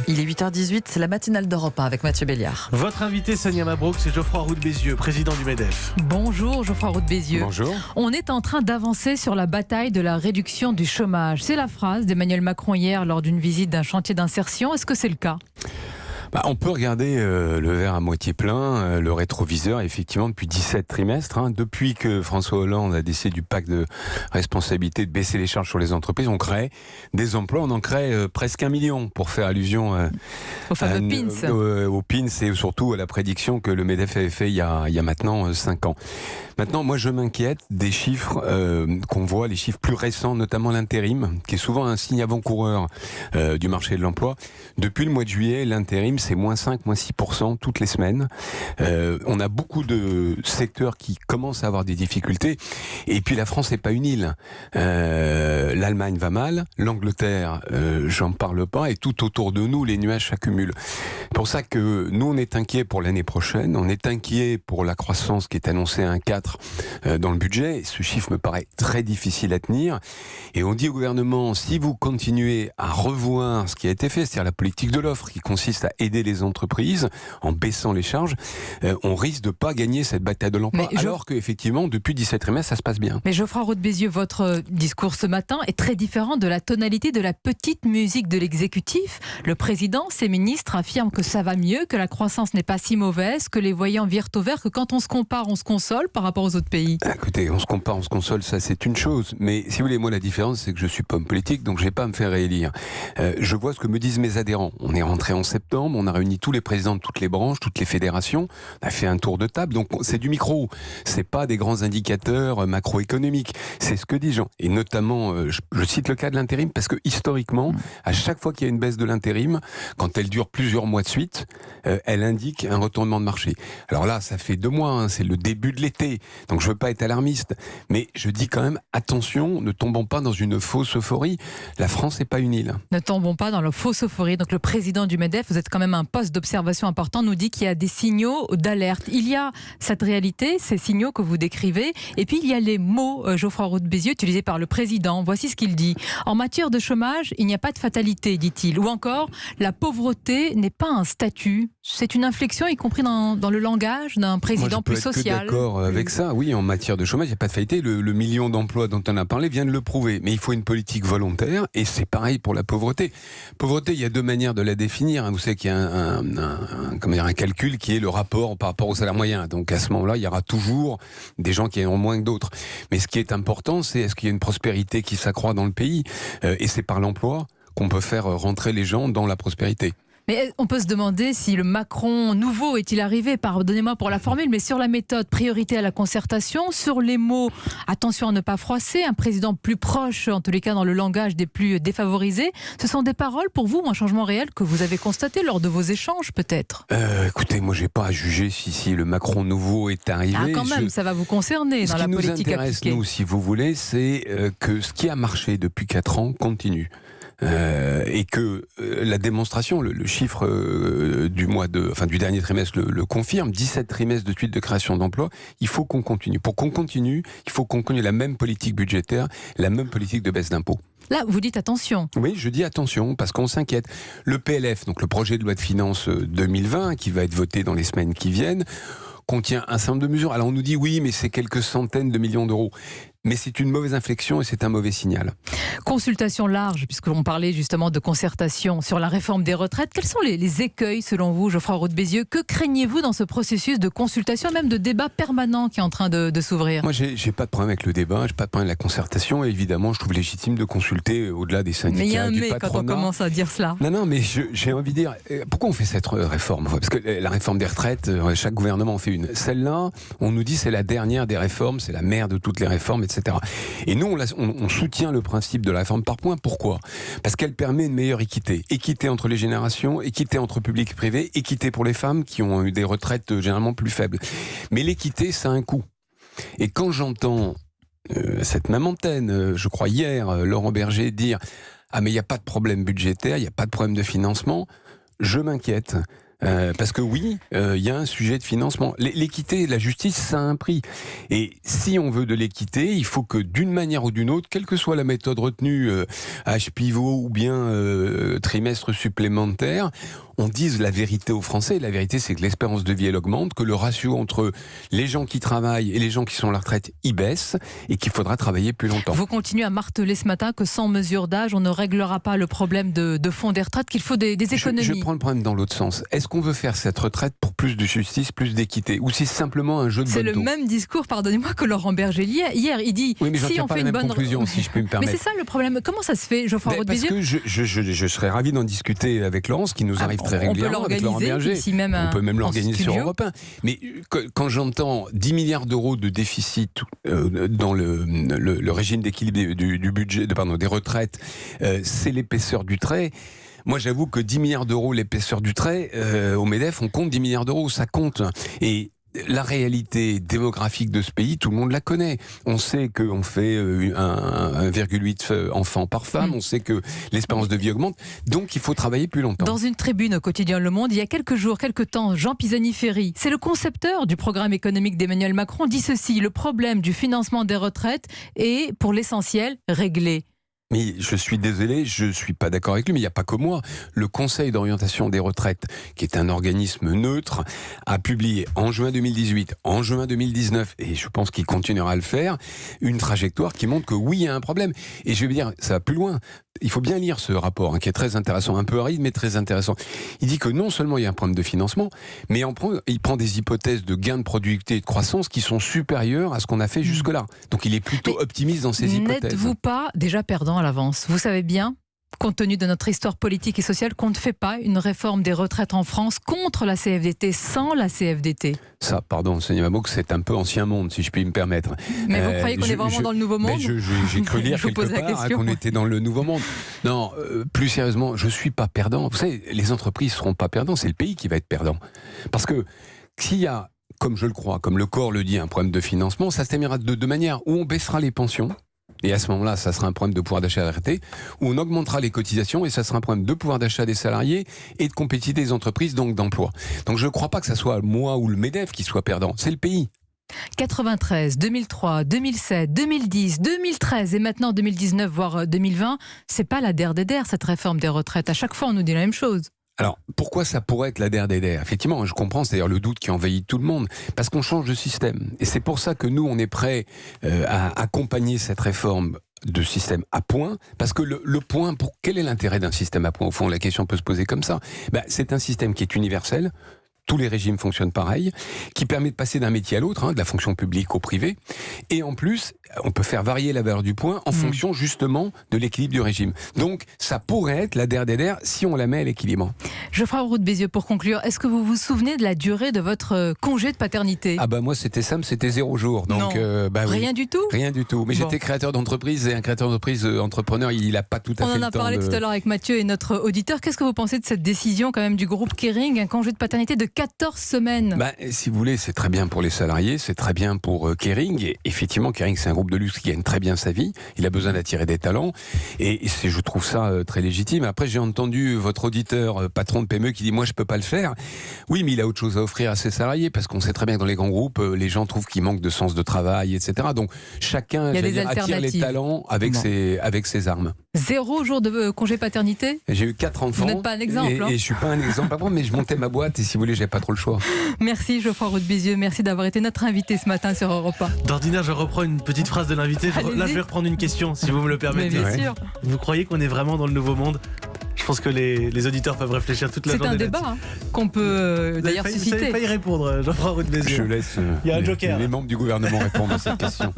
Il est 8h18, c'est la matinale d'Europe 1 avec Mathieu Béliard. Votre invité, Sonia Mabrouk, c'est Geoffroy Roux de Bézieux, président du MEDEF. Bonjour Geoffroy Roux de Bézieux. Bonjour. On est en train d'avancer sur la bataille de la réduction du chômage. C'est la phrase d'Emmanuel Macron hier lors d'une visite d'un chantier d'insertion. Est-ce que c'est le cas ? On peut regarder le verre à moitié plein, le rétroviseur, effectivement, depuis 17 trimestres. Depuis que François Hollande a décidé du pacte de responsabilité de baisser les charges sur les entreprises, on crée des emplois, on en crée presque 1 million, pour faire allusion au fameux PINS. Au PINS et surtout à la prédiction que le MEDEF avait fait il y a maintenant 5 ans. Maintenant, moi, je m'inquiète des chiffres qu'on voit, les chiffres plus récents, notamment l'intérim, qui est souvent un signe avant-coureur du marché de l'emploi. Depuis le mois de juillet, l'intérim, c'est moins 5, moins 6% toutes les semaines. On a beaucoup de secteurs qui commencent à avoir des difficultés. Et puis la France n'est pas une île. L'Allemagne va mal, l'Angleterre, j'en parle pas, et tout autour de nous, les nuages s'accumulent. C'est pour ça que nous, on est inquiets pour l'année prochaine. On est inquiets pour la croissance qui est annoncée à 1,4 dans le budget. Ce chiffre me paraît très difficile à tenir. Et on dit au gouvernement, si vous continuez à revoir ce qui a été fait, c'est-à-dire la politique de l'offre qui consiste à aider les entreprises en baissant les charges, on risque de pas gagner cette bataille de l'emploi. Alors qu'effectivement, depuis 17 trimestres, ça se passe bien. Mais Geoffroy Roux de Bézieux, votre discours ce matin est très différent de la tonalité de la petite musique de l'exécutif. Le président, ses ministres affirment que ça va mieux, que la croissance n'est pas si mauvaise, que les voyants virent au vert, que quand on se compare, on se console par rapport aux autres pays. Écoutez, on se compare, on se console, ça c'est une chose. Mais si vous voulez, moi la différence, c'est que je suis pas homme politique, donc je vais pas me faire réélire. Je vois ce que me disent mes adhérents. On est rentré en septembre, on a réuni tous les présidents de toutes les branches, toutes les fédérations, on a fait un tour de table, donc c'est du micro. C'est pas des grands indicateurs macroéconomiques. C'est ce que disent les gens. Et notamment, je cite le cas de l'intérim, parce que historiquement, à chaque fois qu'il y a une baisse de l'intérim, quand elle dure plusieurs mois de suite, elle indique un retournement de marché. Alors là, ça fait 2 mois, c'est le début de l'été, donc je veux pas être alarmiste, mais je dis quand même, attention, ne tombons pas dans une fausse euphorie. La France n'est pas une île. Ne tombons pas dans la fausse euphorie. Donc le président du MEDEF, vous êtes quand même un poste d'observation important, nous dit qu'il y a des signaux d'alerte. Il y a cette réalité, ces signaux que vous décrivez, et puis il y a les mots, Geoffroy Roux de Bézieux, utilisés par le président. Voici ce qu'il dit. En matière de chômage, il n'y a pas de fatalité, dit-il. Ou encore, la pauvreté n'est pas un statut. C'est une inflexion, y compris dans le langage d'un président plus social. Je peux être d'accord avec ça. Oui, en matière de chômage, il n'y a pas de fatalité. Le million d'emplois dont on a parlé vient de le prouver. Mais il faut une politique volontaire, et c'est pareil pour la pauvreté. Pauvreté, il y a 2 manières de la définir. Vous savez qu'il y a un calcul qui est le rapport par rapport au salaire moyen. Donc à ce moment-là, il y aura toujours des gens qui en ont moins que d'autres. Mais ce qui est important, c'est est-ce qu'il y a une prospérité qui s'accroît dans le pays, et c'est par l'emploi qu'on peut faire rentrer les gens dans la prospérité. Mais on peut se demander si le Macron nouveau est-il arrivé, pardonnez-moi pour la formule, mais sur la méthode, priorité à la concertation, sur les mots, attention à ne pas froisser, un président plus proche, en tous les cas dans le langage des plus défavorisés. Ce sont des paroles pour vous, un changement réel que vous avez constaté lors de vos échanges peut-être? Écoutez, moi j'ai pas à juger si le Macron nouveau est arrivé. Quand même, ça va vous concerner dans la politique appliquée. Ce qui nous intéresse, nous, si vous voulez, c'est que ce qui a marché depuis 4 ans continue. Et que la démonstration, le chiffre du dernier trimestre le confirme, 17 trimestres de suite de création d'emplois, il faut qu'on continue. Pour qu'on continue, il faut qu'on continue la même politique budgétaire, la même politique de baisse d'impôts. Là, vous dites attention. Oui, je dis attention, parce qu'on s'inquiète. Le PLF, donc le projet de loi de finances 2020, qui va être voté dans les semaines qui viennent, contient un certain nombre de mesures. Alors on nous dit oui, mais c'est quelques centaines de millions d'euros. Mais c'est une mauvaise inflexion et c'est un mauvais signal. Consultation large, puisqu'on parlait justement de concertation sur la réforme des retraites. Quels sont les écueils, selon vous, Geoffroy Roux de Bézieux? Que craignez-vous dans ce processus de consultation, même de débat permanent qui est en train de s'ouvrir? Moi, j'ai pas de problème avec le débat, j'ai pas de problème avec la concertation. Et évidemment, je trouve légitime de consulter au-delà des syndicats, mais il y a un du mais patronat. Quand on commence à dire cela. Non, mais j'ai envie de dire, pourquoi on fait cette réforme? Parce que la réforme des retraites, chaque gouvernement en fait une. Celle-là, on nous dit c'est la dernière des réformes, c'est la mère de toutes les réformes, etc. Et nous, on soutient le principe de la réforme par points. Pourquoi? Parce qu'elle permet une meilleure équité. Équité entre les générations, équité entre public et privé, équité pour les femmes qui ont eu des retraites généralement plus faibles. Mais l'équité, ça a un coût. Et quand j'entends cette même antenne, je crois hier, Laurent Berger dire « Ah mais il n'y a pas de problème budgétaire, il n'y a pas de problème de financement », je m'inquiète. Parce que oui, il y a un sujet de financement. L'équité, la justice, ça a un prix. Et si on veut de l'équité, il faut que d'une manière ou d'une autre, quelle que soit la méthode retenue, âge pivot ou bien trimestre supplémentaire, on dise la vérité aux Français. La vérité, c'est que l'espérance de vie, elle augmente, que le ratio entre les gens qui travaillent et les gens qui sont à la retraite, il baisse, et qu'il faudra travailler plus longtemps. Vous continuez à marteler ce matin que sans mesure d'âge, on ne réglera pas le problème de fond des retraites, qu'il faut des économies. Je prends le problème dans l'autre sens. Est-ce qu'on veut faire cette retraite pour plus de justice, plus d'équité, ou c'est simplement un jeu de bonne C'est le même discours, pardonnez-moi, que Laurent Berger hier. Il dit, oui, mais si on fait une bonne conclusion, si je peux me permettre. Mais c'est ça le problème. Comment ça se fait, Geoffroy Roux de Bézieux ? Parce que je serais ravi d'en discuter avec Laurent, ce qui nous arrive très régulièrement avec Laurent Berger. Ici même on peut même l'organiser sur Europe 1. Mais quand j'entends 10 milliards d'euros de déficit dans le régime d'équilibre du budget, des retraites, c'est l'épaisseur du trait. Moi, j'avoue que 10 milliards d'euros, l'épaisseur du trait, au MEDEF, on compte 10 milliards d'euros, ça compte. Et la réalité démographique de ce pays, tout le monde la connaît. On sait qu'on fait 1,8 enfants par femme, on sait que l'espérance de vie augmente, donc il faut travailler plus longtemps. Dans une tribune au quotidien Le Monde, il y a quelques temps, Jean Pisani-Ferry, c'est le concepteur du programme économique d'Emmanuel Macron, dit ceci: le problème du financement des retraites est, pour l'essentiel, réglé. Mais je suis désolé, je ne suis pas d'accord avec lui, mais il n'y a pas que moi. Le Conseil d'orientation des retraites, qui est un organisme neutre, a publié en juin 2018, en juin 2019, et je pense qu'il continuera à le faire, une trajectoire qui montre que oui, il y a un problème. Et je vais dire, ça va plus loin. Il faut bien lire ce rapport, qui est très intéressant, un peu aride, mais très intéressant. Il dit que non seulement il y a un problème de financement, mais il prend des hypothèses de gains de productivité et de croissance qui sont supérieures à ce qu'on a fait jusque-là. Donc il est plutôt optimiste dans ses hypothèses. N'êtes-vous pas déjà perdant à l'avance ? Vous savez bien, compte tenu de notre histoire politique et sociale, qu'on ne fait pas une réforme des retraites en France contre la CFDT, sans la CFDT. Ça, pardon, Sonia Mabrouk, c'est un peu ancien monde, si je puis me permettre. Mais vous croyez qu'on est vraiment dans le nouveau monde ? J'ai cru lire quelque part qu'on était dans le nouveau monde. Non, plus sérieusement, je ne suis pas perdant. Vous savez, les entreprises ne seront pas perdants, c'est le pays qui va être perdant. Parce que s'il y a, comme je le crois, comme le corps le dit, un problème de financement, ça se terminera de deux manières. Où on baissera les pensions, et à ce moment-là, ça sera un problème de pouvoir d'achat arrêté, où on augmentera les cotisations et ça sera un problème de pouvoir d'achat des salariés et de compétitivité des entreprises, donc d'emploi. Donc je ne crois pas que ça soit moi ou le MEDEF qui soit perdant, c'est le pays. 93, 2003, 2007, 2010, 2013 et maintenant 2019, voire 2020, c'est pas la der des der, cette réforme des retraites. À chaque fois, on nous dit la même chose. Alors, pourquoi ça pourrait être la der des der ? Effectivement, je comprends, c'est-à-dire le doute qui envahit tout le monde, parce qu'on change de système. Et c'est pour ça que nous, on est prêts à accompagner cette réforme de système à points, parce que le point, quel est l'intérêt d'un système à points ? Au fond, la question peut se poser comme ça. C'est un système qui est universel, tous les régimes fonctionnent pareil, qui permet de passer d'un métier à l'autre, de la fonction publique au privé, et en plus, on peut faire varier la valeur du point en fonction justement de l'équilibre du régime. Donc, ça pourrait être la der des der si on la met à l'équilibre. Geoffroy Roux de Bézieux, pour conclure, est-ce que vous vous souvenez de la durée de votre congé de paternité ? Moi c'était simple, c'était 0 jour. Donc, rien du tout ? Rien du tout. Mais j'étais créateur d'entreprise et un créateur d'entreprise entrepreneur, il n'a pas tout à fait le temps. On en a parlé tout à l'heure avec Mathieu et notre auditeur. Qu'est-ce que vous pensez de cette décision quand même du groupe Kering, un congé de paternité de 14 semaines ? Si vous voulez, c'est très bien pour les salariés, c'est très bien pour Kering. Et effectivement, Kering, c'est un groupe de luxe qui gagne très bien sa vie. Il a besoin d'attirer des talents. Et je trouve ça très légitime. Après, j'ai entendu votre auditeur, patron de PME, qui dit « Moi, je ne peux pas le faire ». Oui, mais il a autre chose à offrir à ses salariés, parce qu'on sait très bien que dans les grands groupes, les gens trouvent qu'il manque de sens de travail, etc. Donc, chacun attire les talents avec ses armes. 0 jour de congé paternité ? J'ai eu 4 enfants. Vous n'êtes pas un exemple. Et je ne suis pas un exemple à prendre, mais je montais ma boîte et si vous voulez, j'avais pas trop le choix. Merci Geoffroy Roux de Bézieux, merci d'avoir été notre invité ce matin sur Europe 1. D'ordinaire, je reprends une petite phrase de l'invité. Là, je vais reprendre une question, si vous me le permettez. Mais bien sûr. Vous croyez qu'on est vraiment dans le nouveau monde ? Je pense que les auditeurs peuvent réfléchir toute la journée. C'est un débat qu'on peut d'ailleurs susciter. Vous n'avez pas y répondre, Geoffroy Roux de Bézieux. Je laisse Il y a un joker, les membres du gouvernement répondre à cette question.